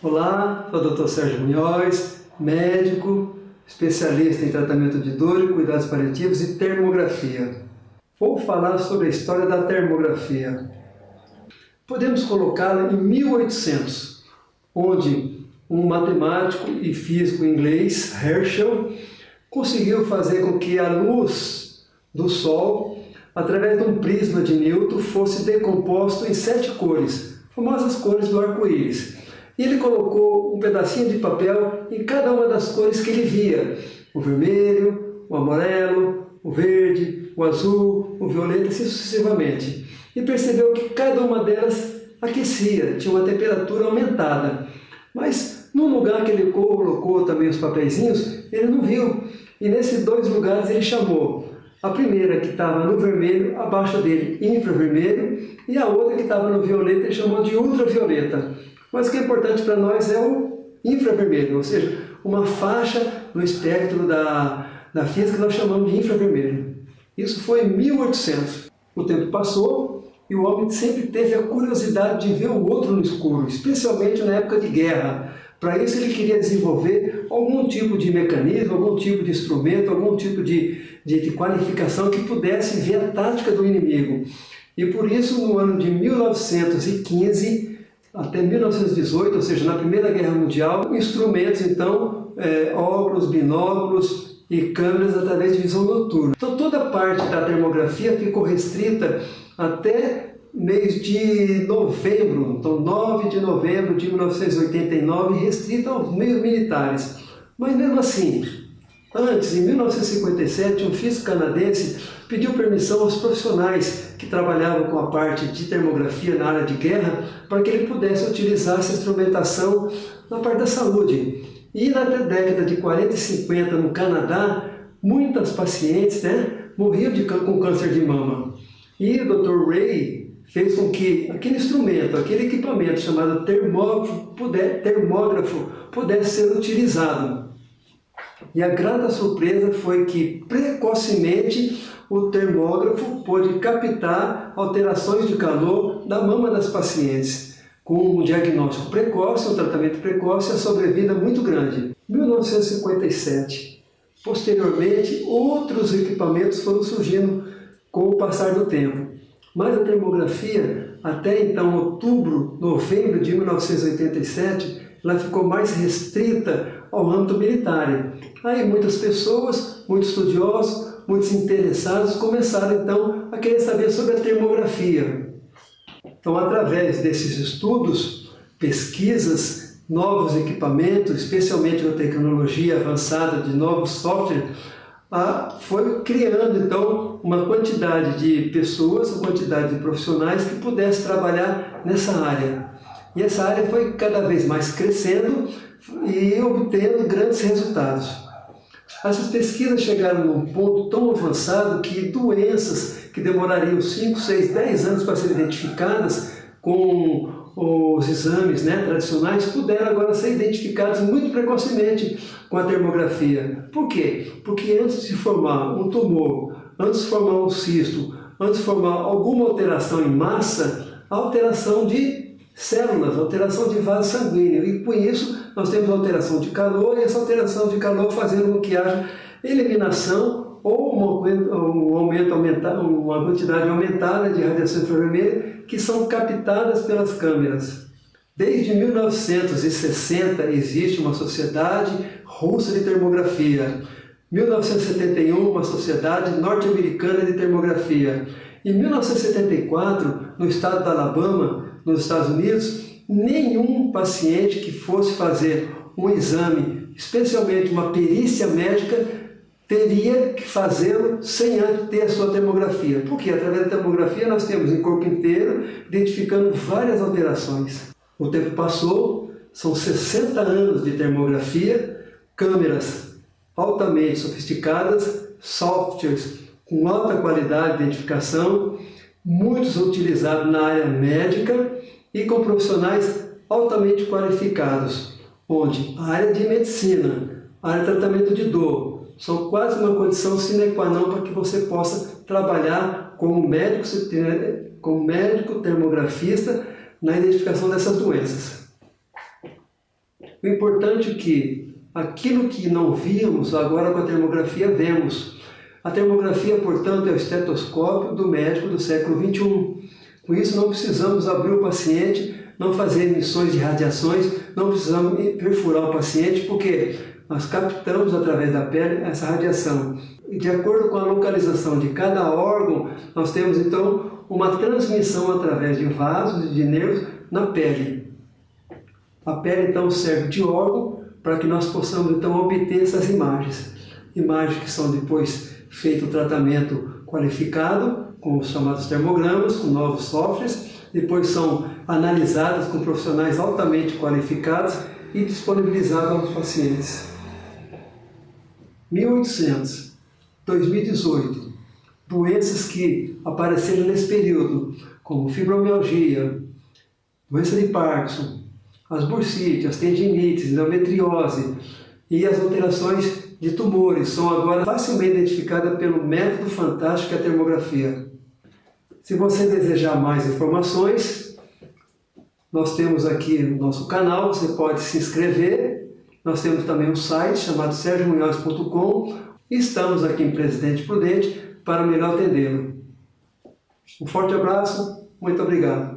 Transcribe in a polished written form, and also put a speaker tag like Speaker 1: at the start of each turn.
Speaker 1: Olá, sou o Dr. Sérgio Munhoz, médico, especialista em tratamento de dor e cuidados paliativos e termografia. Vou falar sobre a história da termografia. Podemos colocá-la em 1800, onde um matemático e físico inglês, Herschel, conseguiu fazer com que a luz do Sol, através de um prisma de Newton, fosse decomposto em 7 cores, famosas cores do arco-íris. E ele colocou um pedacinho de papel em cada uma das cores que ele via. O vermelho, o amarelo, o verde, o azul, o violeta, assim sucessivamente. E percebeu que cada uma delas aquecia, tinha uma temperatura aumentada. Mas no lugar que ele colocou também os papeizinhos, ele não viu. E nesses 2 lugares ele chamou a primeira, que estava no vermelho, abaixo dele, infravermelho, e a outra que estava no violeta, ele chamou de ultravioleta. Mas o que é importante para nós é o infravermelho, ou seja, uma faixa no espectro da física que nós chamamos de infravermelho. Isso foi em 1800. O tempo passou e o homem sempre teve a curiosidade de ver o outro no escuro, especialmente na época de guerra. Para isso ele queria desenvolver algum tipo de mecanismo, algum tipo de instrumento, algum tipo de qualificação que pudesse ver a tática do inimigo. E por isso, no ano de 1915, até 1918, ou seja, na Primeira Guerra Mundial, instrumentos, então, óculos, binóculos e câmeras através de visão noturna. Então, toda a parte da termografia ficou restrita até mês de novembro, então 9 de novembro de 1989, restrita aos meios militares. Mas mesmo assim, antes, em 1957, um físico canadense pediu permissão aos profissionais que trabalhavam com a parte de termografia na área de guerra para que ele pudesse utilizar essa instrumentação na parte da saúde. E na década de 40 e 50, no Canadá, muitas pacientes morriam com câncer de mama. E o Dr. Ray fez com que aquele instrumento, aquele equipamento chamado termógrafo pudesse ser utilizado. E a grata surpresa foi que, precocemente, o termógrafo pôde captar alterações de calor da mama das pacientes, com um diagnóstico precoce, um tratamento precoce e a sobrevida muito grande. Em 1957, posteriormente, outros equipamentos foram surgindo com o passar do tempo. Mas a termografia, até então, outubro, novembro de 1987, ela ficou mais restrita ao âmbito militar. Aí muitas pessoas, muitos estudiosos, muitos interessados começaram então a querer saber sobre a termografia. Então, através desses estudos, pesquisas, novos equipamentos, especialmente na tecnologia avançada de novos softwares, foi criando então uma quantidade de pessoas, uma quantidade de profissionais que pudessem trabalhar nessa área. E essa área foi cada vez mais crescendo e obtendo grandes resultados. Essas pesquisas chegaram num ponto tão avançado que doenças que demorariam 5, 6, 10 anos para serem identificadas com os exames tradicionais puderam agora ser identificadas muito precocemente com a termografia. Por quê? Porque antes de formar um tumor, antes de formar um cisto, antes de formar alguma alteração em massa, a alteração de células, alteração de vaso sanguíneo, e com isso nós temos alteração de calor, e essa alteração de calor fazendo com que haja eliminação ou uma quantidade aumentada de radiação infravermelha que são captadas pelas câmeras. Desde 1960 existe uma sociedade russa de termografia, 1971 uma sociedade norte-americana de termografia. Em 1974, no estado da Alabama, nos Estados Unidos, nenhum paciente que fosse fazer um exame, especialmente uma perícia médica, teria que fazê-lo sem antes ter a sua termografia. Porque através da termografia nós temos em corpo inteiro, identificando várias alterações. O tempo passou, são 60 anos de termografia, câmeras altamente sofisticadas, softwares com alta qualidade de identificação, muitos utilizados na área médica e com profissionais altamente qualificados, onde a área de medicina, a área de tratamento de dor, são quase uma condição sine qua non para que você possa trabalhar como médico termografista na identificação dessas doenças. O importante é que aquilo que não víamos, agora com a termografia vemos. A termografia, portanto, é o estetoscópio do médico do século XXI. Com isso, não precisamos abrir o paciente, não fazer emissões de radiações, não precisamos perfurar o paciente, porque nós captamos através da pele essa radiação. E de acordo com a localização de cada órgão, nós temos então uma transmissão através de vasos e de nervos na pele. A pele então serve de órgão para que nós possamos então obter essas imagens. Imagens que são depois feito o tratamento qualificado, com os chamados termogramas, com novos softwares, depois são analisadas com profissionais altamente qualificados e disponibilizadas aos pacientes. 1800, 2018, doenças que apareceram nesse período, como fibromialgia, doença de Parkinson, as bursites, as tendinites, endometriose e as alterações de tumores são agora facilmente identificadas pelo método fantástico que é a termografia. Se você desejar mais informações, nós temos aqui no nosso canal, você pode se inscrever. Nós temos também um site chamado sergiomunhoz.com e estamos aqui em Presidente Prudente para melhor atendê-lo. Um forte abraço, muito obrigado.